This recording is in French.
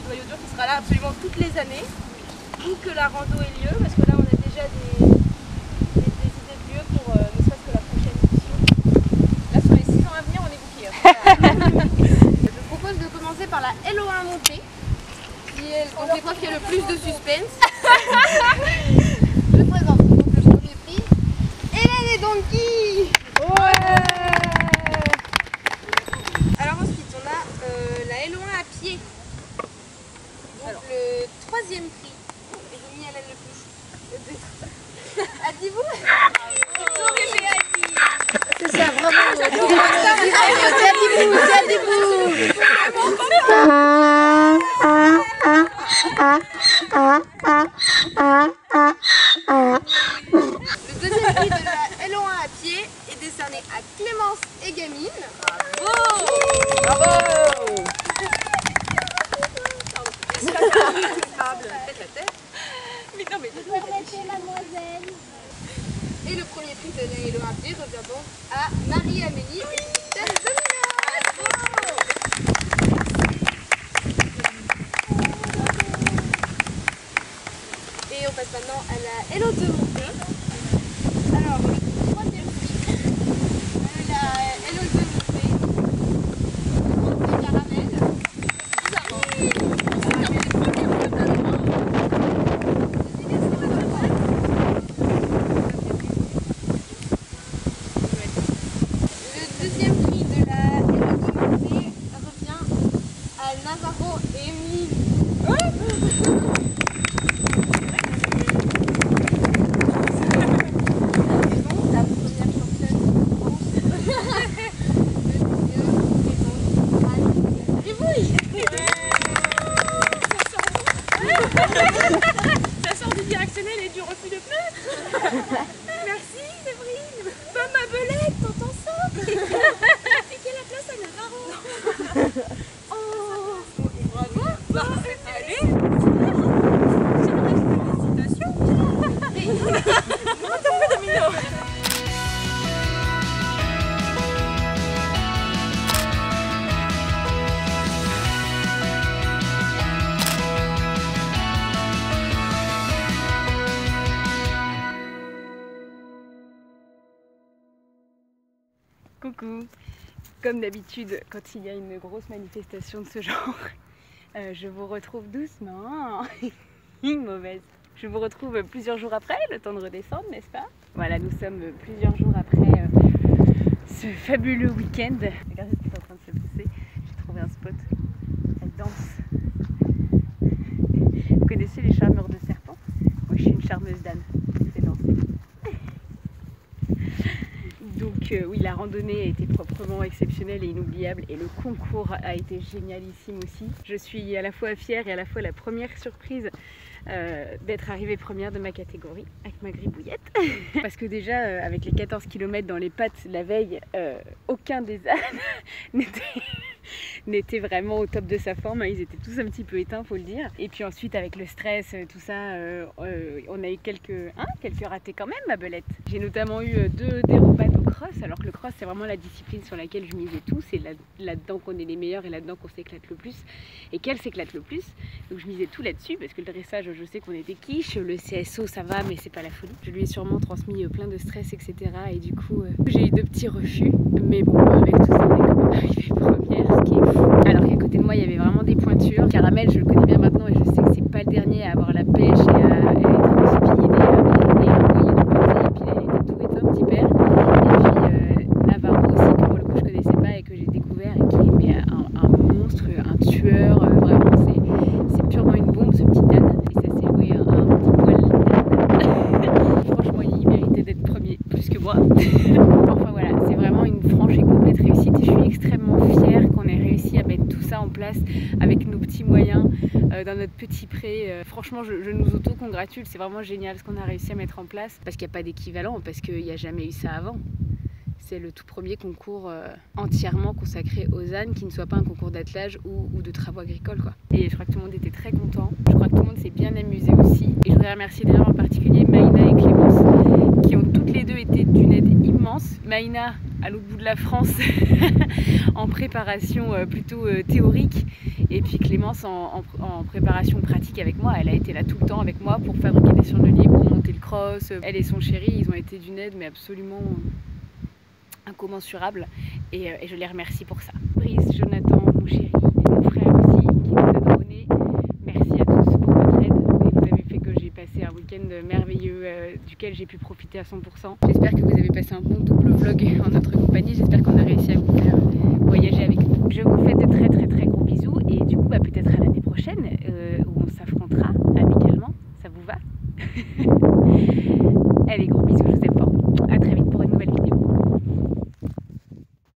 noyau dur qui sera là absolument toutes les années, où que la rando ait lieu, parce que là on a déjà des idées de lieu pour ne serait-ce que la prochaine édition. Là sur les 6 ans à venir on est bouqués. Je propose de commencer par la LO1 montée, qui est l'épreuve qui a le plus de suspense. Je présente donc le premier prix, Hélène et Donkey. Ouais. Alors ensuite on a la LO1 à pied. Donc le troisième prix, et j'ai mis Hélène le plus. Adi-vous? C'est ça, bravo. C'est Le deuxième prix de la LO1 à pied est décerné à Clémence et Gamine. Bravo! Bravo! Et le premier prix de la LO1 à pied revient donc à Marie-Amélie et Christelle Domina. Et on passe maintenant à la LO2 montée. Alors, le troisième prix de la LO2 montée, c'est Caramel. Le deuxième prix de la LO2 montée revient à Navarro et Emeline. Ça sort du directionnel et du refus de pneus. Merci Séverine. Pas ma belette, t'entends ça? Et qu'il y a la place à Navarro. Oh, bravo. Allez. Félicitations. Comment t'as fait Domino? Coucou! Comme d'habitude, quand il y a une grosse manifestation de ce genre, je vous retrouve doucement. Mauvaise. Je vous retrouve plusieurs jours après, le temps de redescendre, n'est-ce pas? Voilà, nous sommes plusieurs jours après ce fabuleux week-end. Regardez ce qui est en train de se passer. J'ai trouvé un spot. Elle danse. Vous connaissez les charmeurs de serpents? Moi, je suis une charmeuse d'âne. Je fais danser. Donc oui, la randonnée a été proprement exceptionnelle et inoubliable et le concours a été génialissime aussi. Je suis à la fois fière et à la fois la première surprise d'être arrivée première de ma catégorie avec ma gribouillette. Parce que déjà avec les 14 km dans les pattes la veille, aucun des ânes n'était vraiment au top de sa forme. Ils étaient tous un petit peu éteints, faut le dire. Et puis ensuite avec le stress, tout ça, on a eu quelques ratés quand même, ma belette. J'ai notamment eu 2 dérobades au cross, alors que le cross c'est vraiment la discipline sur laquelle je misais tout. C'est là-dedans qu'on est les meilleurs et là-dedans qu'on s'éclate le plus. Et qu'elle s'éclate le plus. Donc je misais tout là-dessus parce que le dressage, je sais qu'on était quiche. Le CSO ça va mais c'est pas la folie. Je lui ai sûrement transmis plein de stress, etc. Et du coup j'ai eu 2 petits refus. Mais bon, avec tout ça on est quand même arrivé première, ce qui est fou. Alors qu'à côté de moi il y avait vraiment des pointures. Caramel je le connais bien maintenant et je sais que c'est pas le dernier à avoir la pêche et à être speed et à envoyer le pâté. Et puis là il était tout éteint, petit père. Et puis Navarro aussi que pour le coup je connaissais pas et que j'ai découvert et qui est mais un monstre, un tueur. Vraiment c'est purement une bombe ce petit âne. Et ça s'est joué un petit poil d'âne. Franchement il méritait d'être premier plus que moi. Enfin voilà, c'est vraiment une franche et complète réussite et je suis extrêmement fière qu'on ait réussi à mettre tout ça en place avec nos petits moyens dans notre petit pré. Franchement je nous auto-congratule, c'est vraiment génial ce qu'on a réussi à mettre en place parce qu'il n'y a pas d'équivalent, parce qu'il n'y a jamais eu ça avant. C'est le tout premier concours entièrement consacré aux ânes, qui ne soit pas un concours d'attelage ou de travaux agricoles, quoi. Et je crois que tout le monde était très content. Je crois que tout le monde s'est bien amusé aussi. Et je voudrais remercier d'ailleurs en particulier Maïna et Clémence, qui ont toutes les deux été d'une aide immense. Clémence, Maïna à l'autre bout de la France en préparation plutôt théorique, et puis Clémence en préparation pratique avec moi. Elle a été là tout le temps avec moi pour fabriquer des chandeliers, pour monter le cross. Elle et son chéri, ils ont été d'une aide mais absolument incommensurable, et je les remercie pour ça. Brice, Jonathan, mon chéri, et mon frère aussi qui nous a donné. Merci à tous pour votre aide, et vous avez fait que j'ai passé un week-end merveilleux duquel j'ai pu profiter à 100%. J'espère que vous avez passé un bon double vlog en notre compagnie. J'espère qu'on a réussi à vous faire voyager avec nous. Je vous fais de très très très gros bisous, et du coup peut-être à l'année prochaine où on s'affrontera amicalement. Ça vous va? Allez, gros bisous, je vous aime.